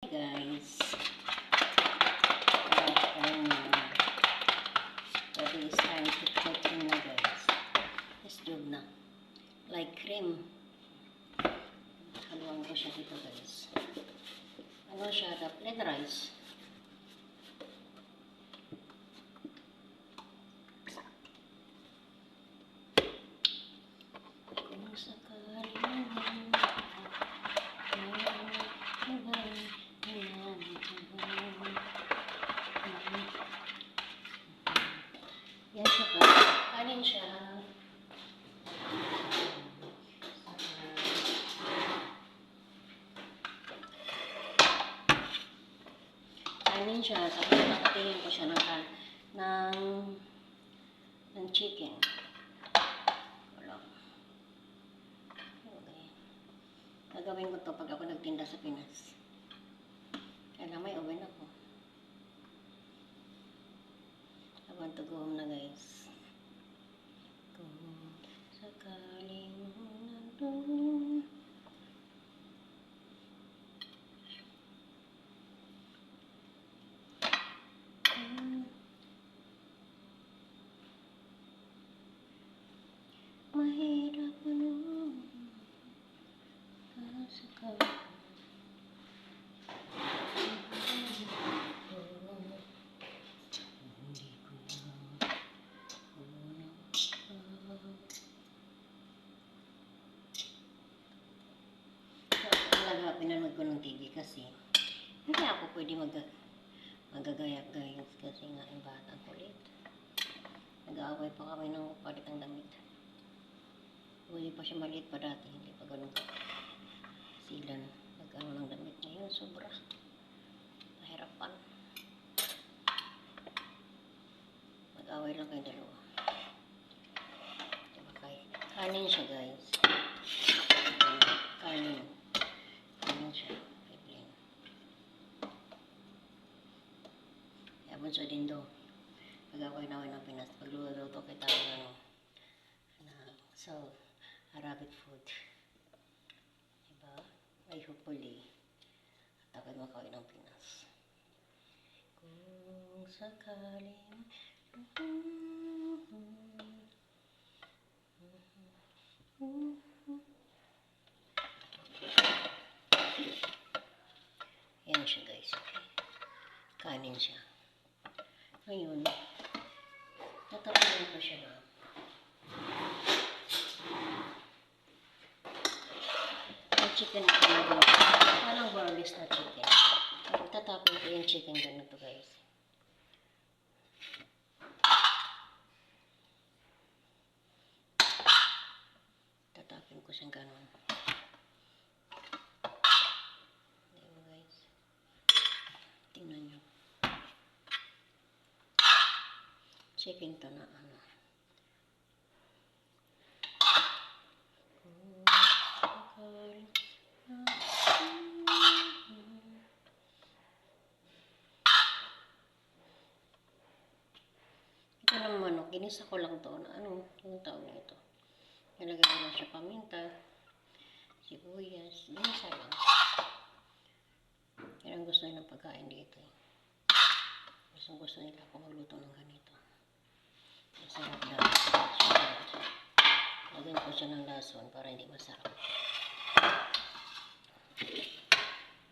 Guys, but it's time to cooking na guys. Let's do na. Like cream. Haluan ko siya dito guys. Ano siya? Plain rice. Kung sakaling yan siya po. Kanin siya. Kanin siya. Tapos nakatihin ko siya ng chicken. Wala. Okay. Gagawin ko to pag ako nagtinda sa Pinas. Kaya may oven ako. I want to go home na guys. Kung sakaling nandun. Mahirap ano. Sakaling. Pinanood ko ng TV kasi hindi ako pwede magagayat-gayat kasi nga yung batang kulit. Nag-aaway pa kami ng palit ng damit. Hindi pa siya maliit pa dati, hindi pa ganun silan nag-ano ng damit. Ngayon sobra nahirapan. Mag-aaway lang kayo dalawa. Diba kanin siya guys. Kanin siya. Yabon sa dindo. Pag-akoy na ako ng Pinas. Pagluluto kita so, Arabic food. Diba? Ay hopefully. At ako'y makawin ng Pinas. Kung sakaling yan siya guys, okay? Kanin siya. Ngayon, tatapunin ko siya na. Ang chicken ko na doon. Walang boneless na chicken. Tatapin ko yung chicken ganito guys. Tatapin ko siyang ganon. Tingnan nyo. Chicken to na ano. Ito ng manok. Ginisa ko lang to. Ano? Yung tawag na ito. Nilagay ko lang siya paminta. Sibuyas. Ginisa lang. Yan ang gusto nilang pagkain dito. Gusto nila kung magluto ng ganito. Masarap daw. Lagyan ko siya ng lason para hindi masarap.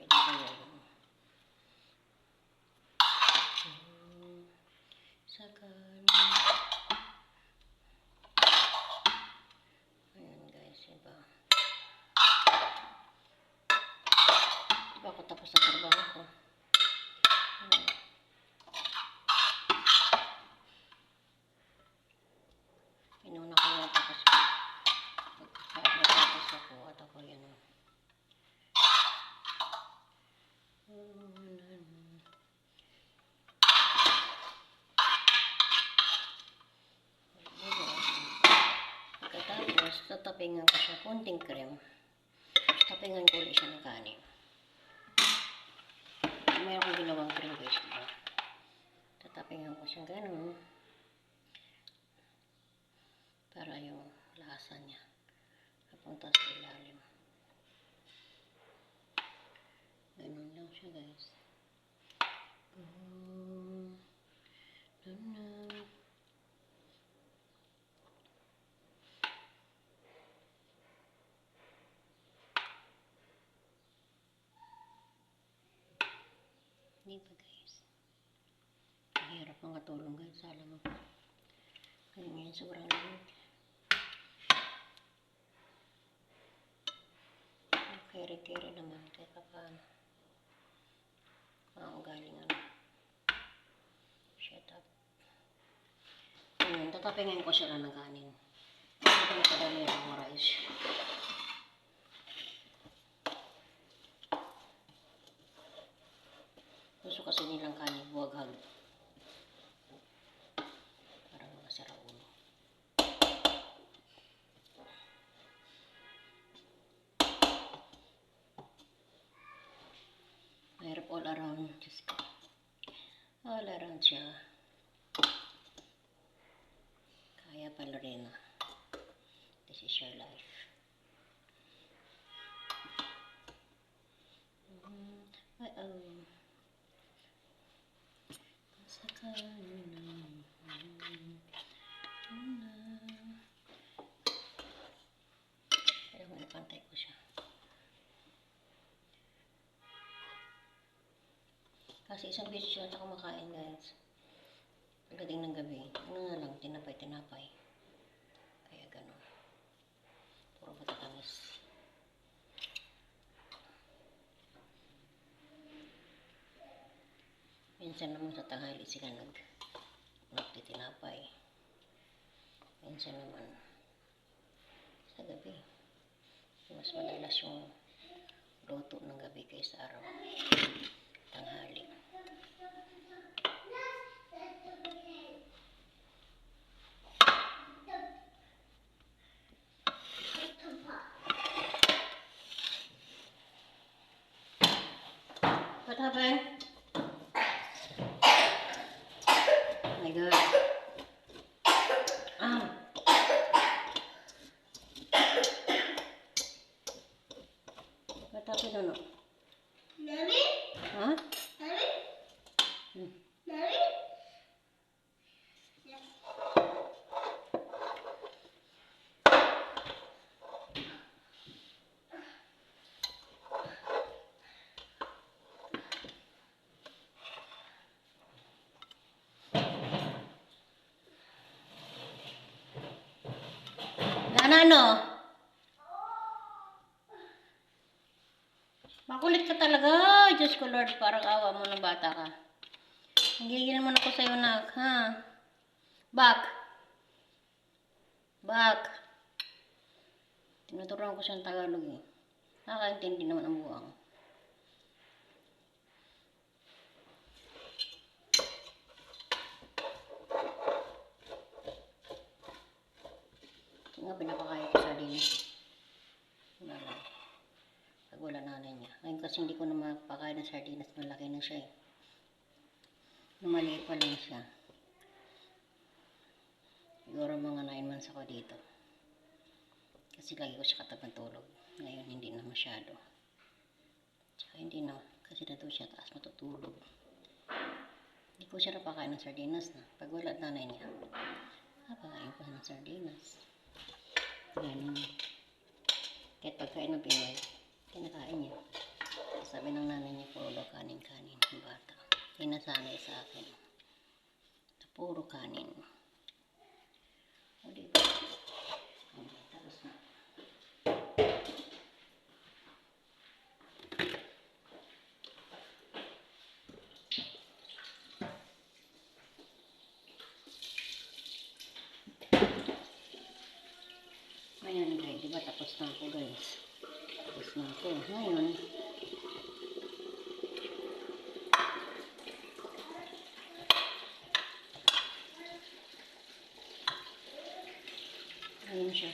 Pwede ko yun. Sakaling. Ayan guys, iba. Diba ako tapos sa trabaho ko. Inuna ko lang tapos pagkatapos ako at ako yan. Pagkatapos tatapingan ko siya konting cream. Tapingan ko ulit siya ng kanin. Mayroon kong ginawang cream guys, diba? Tatapingan ko siya ganun. Para yung lasa niya napunta sa ilalim. Ganun lang siya. siya guys. Na. Hindi ba guys? Mahirap ang katulong guys. Alam mo. Kaya ngayon sobrang lamig. Kere-kere naman. Kahit pa paano. Galing ano. Shut up. Ngayon, tatapingin ko siya lang ng kanin. Ito na kadami ang rice. Gusto kasi nilang kanin buwaghag. Parang mga saraulo. Mahirap all around. Just all around siya. Kaya pala rin. This is your life. Kaya kung napantay ko siya. Kasi isang beses siya ako kumakain guys. Pagdating ng gabi, ano na lang, tinapay. Kaya gano'n. Puro matatamis. Minsan naman sa tanghali sila nagtitinapay. Minsan naman sa gabi. Mas madalas yung luto ng gabi kaysa araw. Tanghali. What happened? Oh my God. What happened, ano? Mommy? Huh? Mommy? Mommy? Yes. Ano? Makulit ka talaga. Diyos ko Lord, parang awa mo ng bata ka. Nagigil naman ako sa'yo, nak, ha? Back. Tinuturuan ko siyang Tagalog eh. Nakakaintindi naman ang buwang. Ito nga pinapakain ko sa din. Wala lang. Pag wala nanay niya. Ngayon kasi hindi ko na mapakain ng sardinas. Malaki na siya eh. Maliit pa lang siya. Siguro mga 9 months ako dito. Kasi lagi ko siya katabang tulog. Ngayon hindi na masyado. Tsaka hindi na. Kasi na doon siya taas matutulog. Hindi ko siya napakain ng sardinas na. Pag wala nanay niya. Napakain ko ng sardinas. Ganun. Kahit pagkain ng Pinoy, kinakain niya. Sabi ng nanay niya, puro daw kanin yung bata. Inasanay sa akin. Puro kanin. O diba? Tapos na. Ngayon guys, diba tapos na ako guys. Tapos na ako. Ngayon, ayun siya.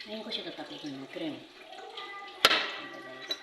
Ngayon ko siya tatapikin ng cream. Diba guys?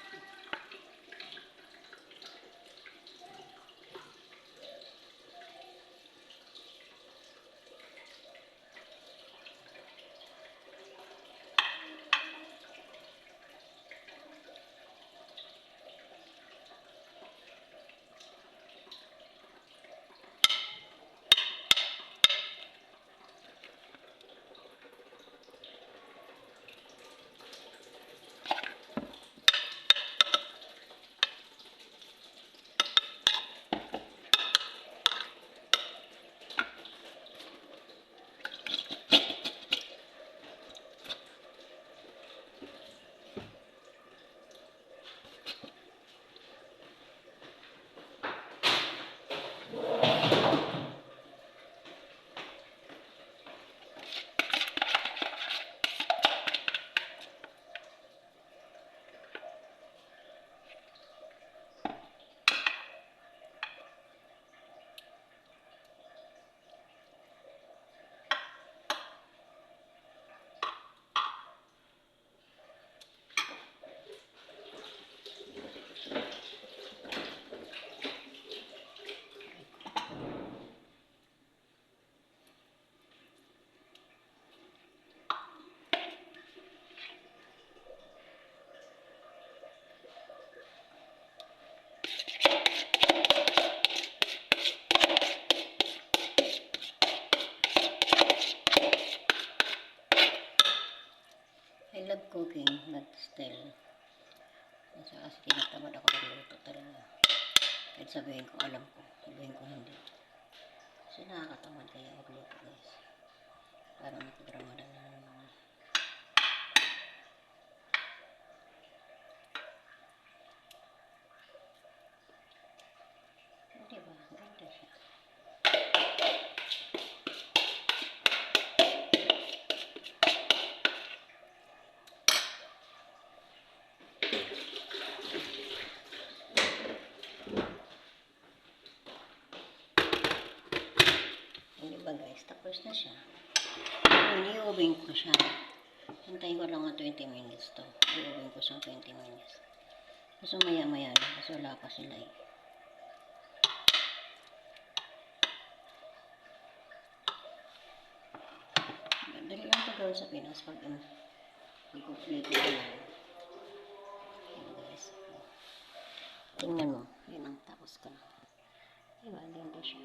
Kasi tinatamad ako magluto talaga. Kahit sabihin ko alam ko, sabihin ko hindi. Kasi nakakatamad kaya magluto guys. Parang napagramadan na naman. Diba? Ganda siya. Diba guys? Tapos na siya. I-oven ko siya. Hintayin ko lang nga 20 minutes to. I-oven ko siyang 20 minutes. Kasi maya-maya na. Kasi wala pa sila eh. Dali lang ito gawin sa Pinas pag i-complete ko lang. Ayan guys. Tingnan mo. Yan ang tapos ko na. Diba? Ganda siya.